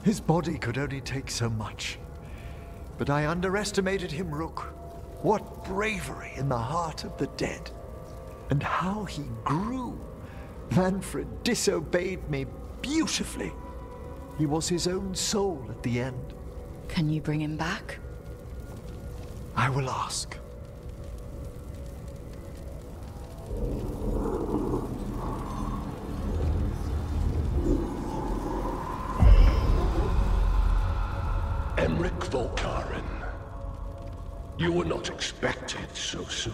His body could only take so much. But I underestimated him, Rook. What bravery in the heart of the dead. And how he grew. Mannfred disobeyed me beautifully. He was his own soul at the end. Can you bring him back? I will ask. Emric Volkaren. You were not expected so soon.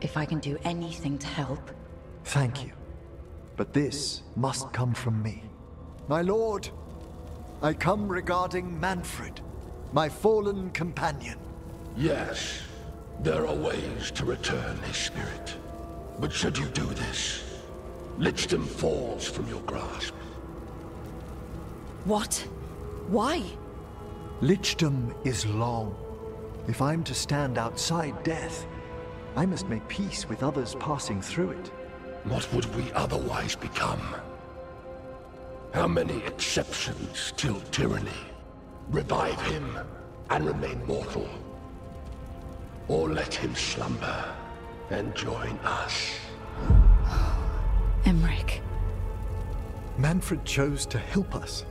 If I can do anything to help. Thank you. But this must come from me. My lord, I come regarding Mannfred, my fallen companion. Yes, there are ways to return his spirit. But should you do this, Lichdom falls from your grasp. What? Why? Lichdom is long. If I'm to stand outside death, I must make peace with others passing through it. What would we otherwise become? How many exceptions till tyranny? Revive him and remain mortal. Or let him slumber and join us. Emric. Mannfred chose to help us.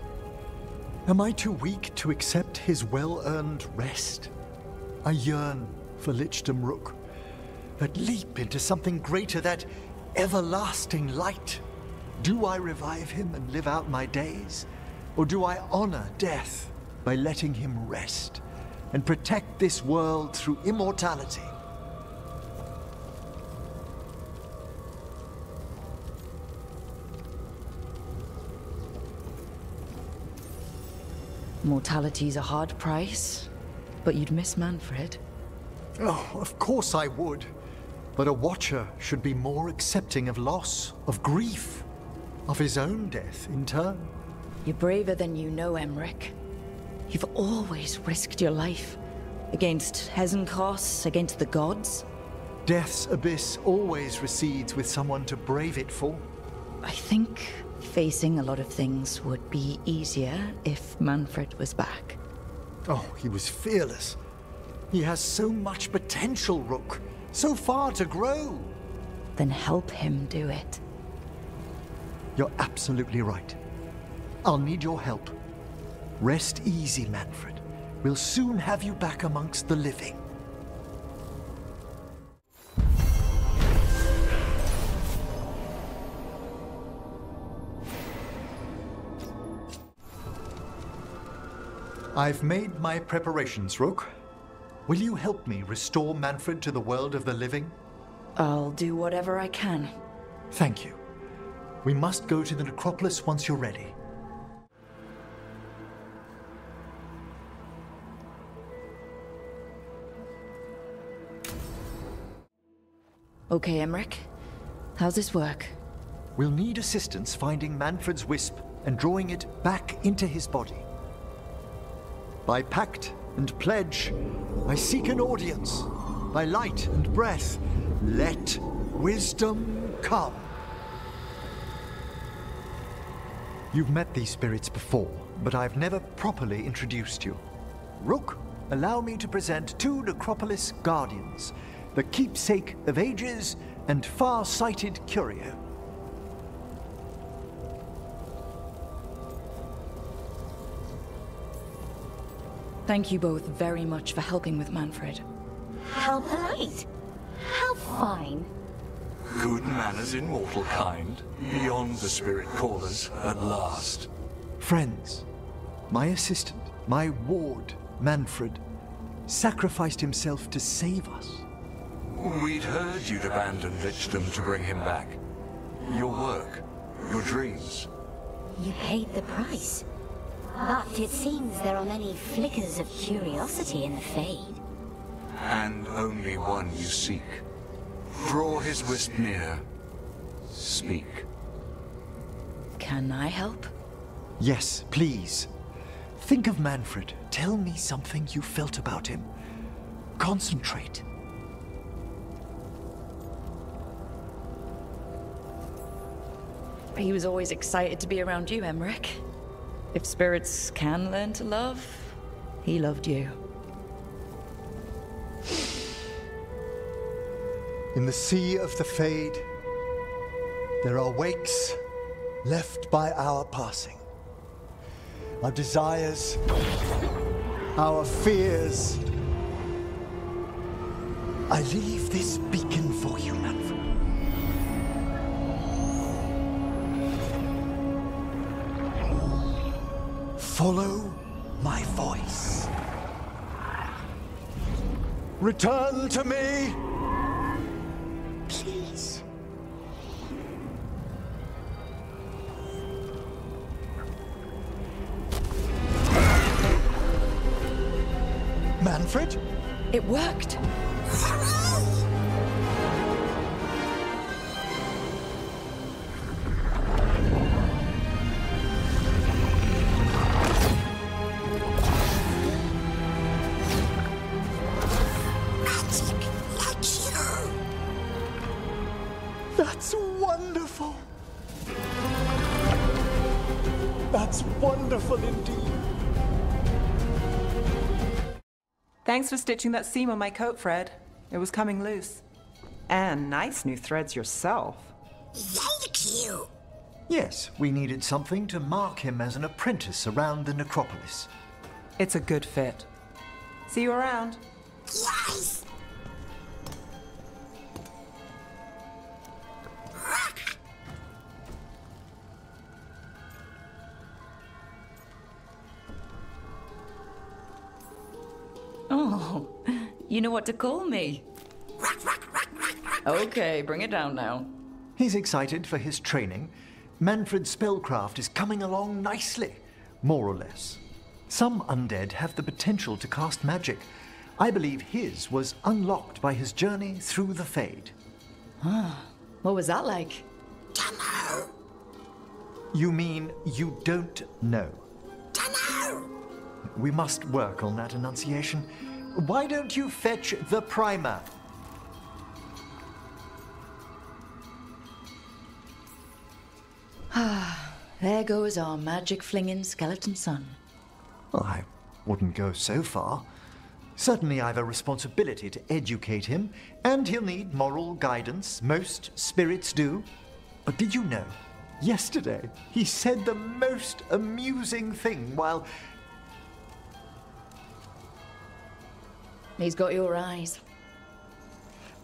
Am I too weak to accept his well-earned rest? I yearn for Lichdom, Rook. That leap into something greater, that everlasting light. Do I revive him and live out my days? Or do I honor death by letting him rest and protect this world through immortality? Mortality's a hard price, but you'd miss Mannfred. Oh, of course I would. But a Watcher should be more accepting of loss, of grief, of his own death in turn. You're braver than you know, Emric. You've always risked your life. Against Hezenkos, against the gods. Death's abyss always recedes with someone to brave it for. I think facing a lot of things would be easier if Mannfred was back. Oh, he was fearless. He has so much potential, Rook. So far to grow. Then help him do it. You're absolutely right. I'll need your help. Rest easy, Mannfred. We'll soon have you back amongst the living. I've made my preparations, Rook. Will you help me restore Mannfred to the world of the living? I'll do whatever I can. Thank you. We must go to the necropolis once you're ready. Okay, Emric. How's this work? We'll need assistance finding Mannfred's wisp and drawing it back into his body. By pact and pledge, I seek an audience. By light and breath, let wisdom come. You've met these spirits before, but I've never properly introduced you. Rook, allow me to present two Necropolis Guardians, the keepsake of ages and far-sighted curio. Thank you both very much for helping with Mannfred. How polite. How fine. Good manners in mortal kind, beyond the spirit callers at last. Friends, my assistant, my ward, Mannfred, sacrificed himself to save us. We'd heard you'd abandoned Lichdom to bring him back. Your work, your dreams. You paid the price. But it seems there are many flickers of curiosity in the Fade. And only one you seek. Draw his wisp near. Speak. Can I help? Yes, please. Think of Mannfred. Tell me something you felt about him. concentrate. He was always excited to be around you, Emmerich. If spirits can learn to love, he loved you. In the sea of the Fade, there are wakes left by our passing. Our desires, our fears. I leave this beacon for you, Manfred. Follow my voice. Return to me, please. Manfred? It worked! That's wonderful. That's wonderful indeed. Thanks for stitching that seam on my coat, Fred. It was coming loose. And nice new threads yourself. Thank you. Yes, we needed something to mark him as an apprentice around the necropolis. It's a good fit. See you around. Yes. Oh, you know what to call me. Okay, bring it down now. He's excited for his training. Manfred's spellcraft is coming along nicely, more or less. Some undead have the potential to cast magic. I believe his was unlocked by his journey through the Fade. What was that like? Dunno. You mean you don't know? Dunno. We must work on that enunciation. Why don't you fetch the primer? There goes our magic-flinging skeleton son. I wouldn't go so far. Certainly I've a responsibility to educate him, and he'll need moral guidance. Most spirits do. But did you know, yesterday he said the most amusing thing while... He's got your eyes.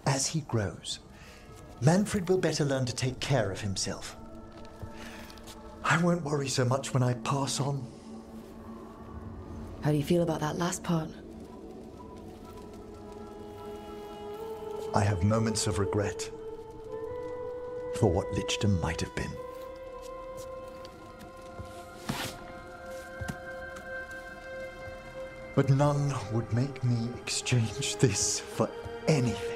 As he grows, Manfred will better learn to take care of himself. I won't worry so much when I pass on. How do you feel about that last part? I have moments of regret for what Lichdom might have been. But none would make me exchange this for anything.